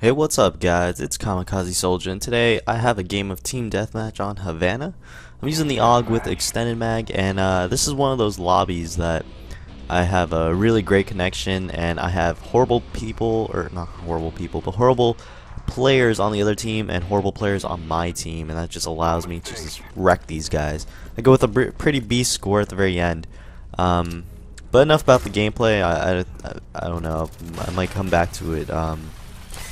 Hey, what's up, guys? It's kamakazisolja, and today I have a game of Team Deathmatch on Havana. I'm using the AUG with extended mag, and this is one of those lobbies that I have a really great connection, and I have horrible people, or not horrible people, but horrible players on the other team and horrible players on my team, and that just allows me to just wreck these guys. I go with a pretty beast score at the very end. But enough about the gameplay. I don't know. I might come back to it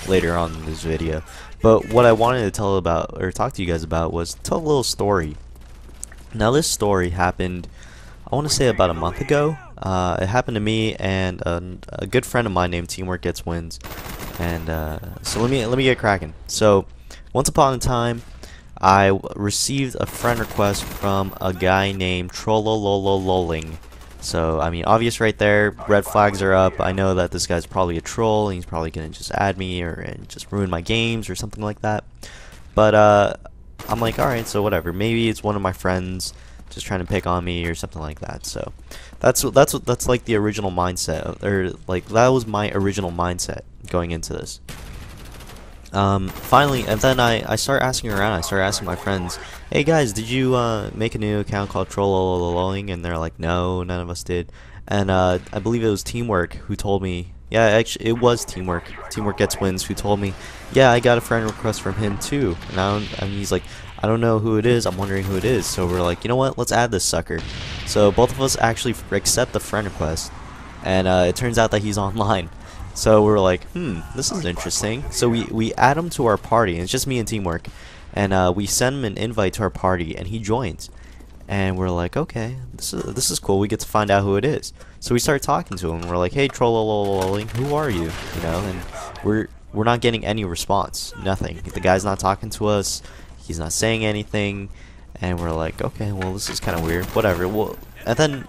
later on in this video. But what I wanted to tell about, or talk to you guys about, was tell a little story. Now this story happened, I want to say about a month ago. It happened to me and a good friend of mine named Teamwork Gets Wins. And so let me get cracking. So once upon a time, I received a friend request from a guy named Trollololololing. So, I mean, obvious right there, red flags are up. I know that this guy's probably a troll, and he's probably going to just add me and just ruin my games or something like that. But, I'm like, alright, so whatever. Maybe it's one of my friends just trying to pick on me or something like that. So, that's like the original mindset, or like, that was my original mindset going into this. Finally, and then I start asking around. I start asking my friends, "Hey guys, did you make a new account called Trollolololling?" And they're like, "No, none of us did." And I believe it was Teamwork who told me. Yeah, actually, it was Teamwork. Teamwork Gets Wins who told me, "Yeah, I got a friend request from him too." And he's like, "I don't know who it is. I'm wondering who it is." So we're like, you know what? Let's add this sucker. So both of us actually accept the friend request, and it turns out that he's online. So we're like, this is interesting. So we add him to our party, and it's just me and Teamwork. And we send him an invite to our party, and he joins. And we're like, okay, this is cool. We get to find out who it is. So we start talking to him, and we're like, hey, Trollolololling, who are you? You know, and we're not getting any response. Nothing. The guy's not talking to us. He's not saying anything. And we're like, okay, well, this is kind of weird. Whatever. Well, and then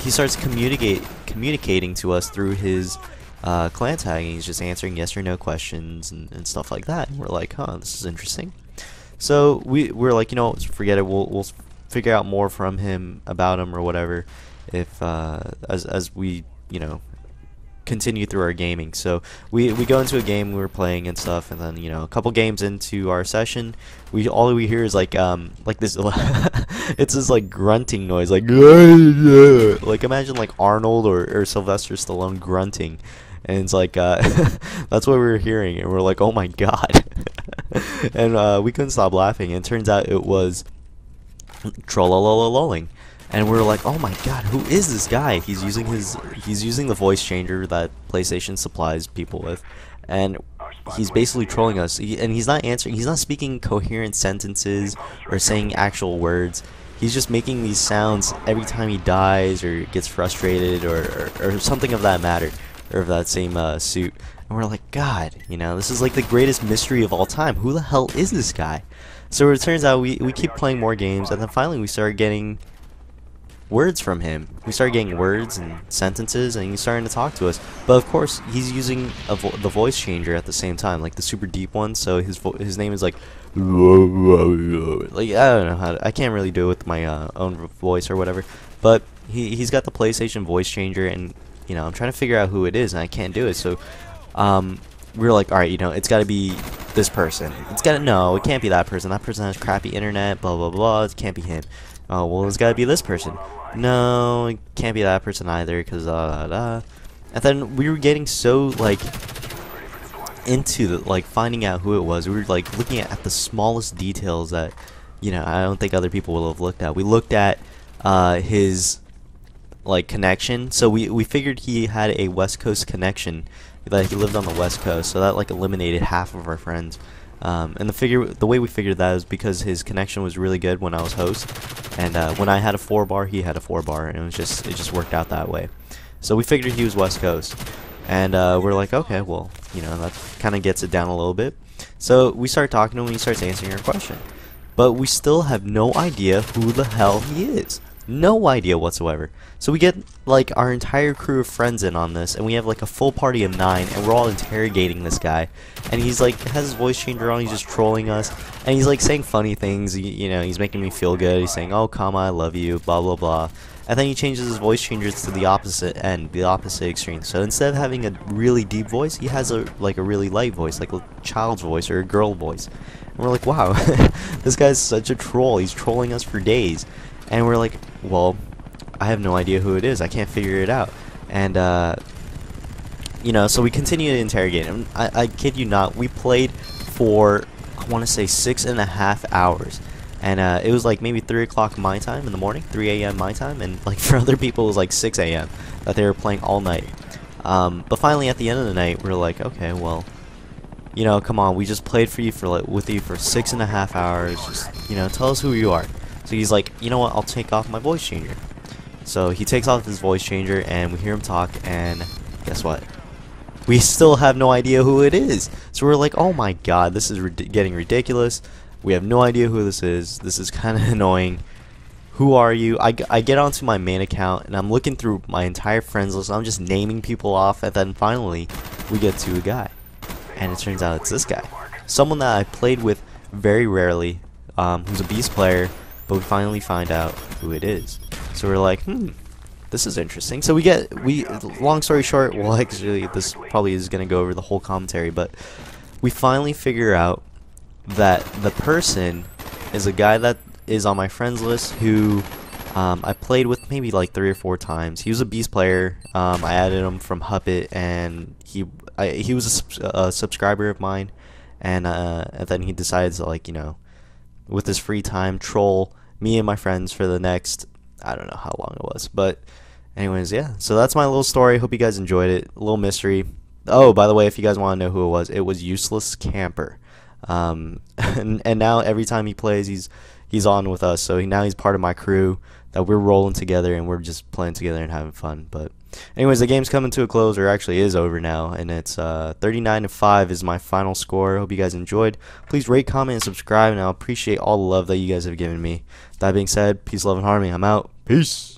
he starts communicating to us through his clan tag, and he's just answering yes or no questions and stuff like that. And we're like, huh, this is interesting. So we're like, you know, forget it. We'll figure out more from him about him or whatever, if as we, you know, continue through our gaming. So we go into a game we were playing and stuff, and then, you know, a couple games into our session, all we hear is like this it's this like grunting noise, like imagine like Arnold or Sylvester Stallone grunting, and it's like that's what we were hearing, and we're like, oh my god. And we couldn't stop laughing, and it turns out it was Trollololololling. And we're like, oh my god, who is this guy? He's using the voice changer that PlayStation supplies people with, and he's basically trolling us. And he's not answering. He's not speaking coherent sentences or saying actual words. He's just making these sounds every time he dies or gets frustrated or something of that matter, or of that same suit. And we're like, God, you know, this is like the greatest mystery of all time. Who the hell is this guy? So it turns out we keep playing more games, and then finally we started getting words from him. We started getting words and sentences, and he's starting to talk to us. But of course, he's using the voice changer at the same time, like the super deep one. So his name is like I don't know how I can't really do it with my own voice or whatever. But he's got the PlayStation voice changer, and you know, I'm trying to figure out who it is, and I can't do it. So we were like, all right, you know, it's got to be this person. No, it can't be that person. That person has crappy internet. Blah blah blah. It can't be him. Oh, well, it's gotta be this person. No, it can't be that person either, because and then we were getting so like into like finding out who it was. We were like looking at the smallest details that, you know, I don't think other people will have looked at. We looked at his like connection. So we figured he had a West Coast connection, that he lived on the West Coast, so that like eliminated half of our friends. And the way we figured that is because his connection was really good when I was host, and when I had a 4-bar, he had a 4-bar, and it just worked out that way. So we figured he was West Coast, and we're like, okay, well, you know, that kind of gets it down a little bit. So we start talking to him, and he starts answering our question, but we still have no idea who the hell he is. No idea whatsoever. So we get like our entire crew of friends in on this, and we have like a full party of 9, and we're all interrogating this guy, and he's like has his voice changer on. He's just trolling us, and he's like saying funny things. You know, he's making me feel good. He's saying, oh, Kama, I love you, blah blah blah. and then he changes his voice changers to the opposite end, the opposite extreme. So instead of having a really deep voice, he has a really light voice, like a child's voice or a girl voice. And we're like, wow, this guy's such a troll. He's trolling us for days. And we're like, well, I have no idea who it is. I can't figure it out. And you know, so we continue to interrogate him. I kid you not, we played for, I want to say, 6.5 hours. And it was like maybe 3 o'clock my time in the morning, 3 a.m. my time, and like for other people it was like 6 a.m. that they were playing all night. But finally at the end of the night, we were like, okay, well, you know, come on, we just played for you with you for 6.5 hours. Just, you know, tell us who you are. So he's like, you know what, I'll take off my voice changer. So he takes off his voice changer, and we hear him talk, and guess what? We still have no idea who it is. So we're like, oh my god, this is getting ridiculous. We have no idea who this is. This is kind of annoying. Who are you? I get onto my main account, and I'm looking through my entire friends list. I'm just naming people off, and then finally, we get to a guy. And it turns out it's this guy. Someone that I played with very rarely, who's a beast player, but we finally find out who it is. So we're like, this is interesting. So long story short, well, actually, this probably is going to go over the whole commentary, but we finally figure out that the person is a guy that is on my friends list who I played with maybe like 3 or 4 times. He was a beast player. I added him from Huppet, and he was a subscriber of mine, and then he decides to, like, you know, with his free time, troll me and my friends for the next, I don't know how long it was, but anyways, yeah. So that's my little story. Hope you guys enjoyed it. A little mystery. Oh, by the way, if you guys want to know who it was Useless Camper. And now every time he plays, he's on with us. So now he's part of my crew that we're rolling together, and we're just playing together and having fun. But anyways, the game's coming to a close, or actually is over now, and it's 39-5 is my final score. Hope you guys enjoyed. Please rate, comment, and subscribe, and I'll appreciate all the love that you guys have given me. That being said, peace, love, and harmony. I'm out. Peace.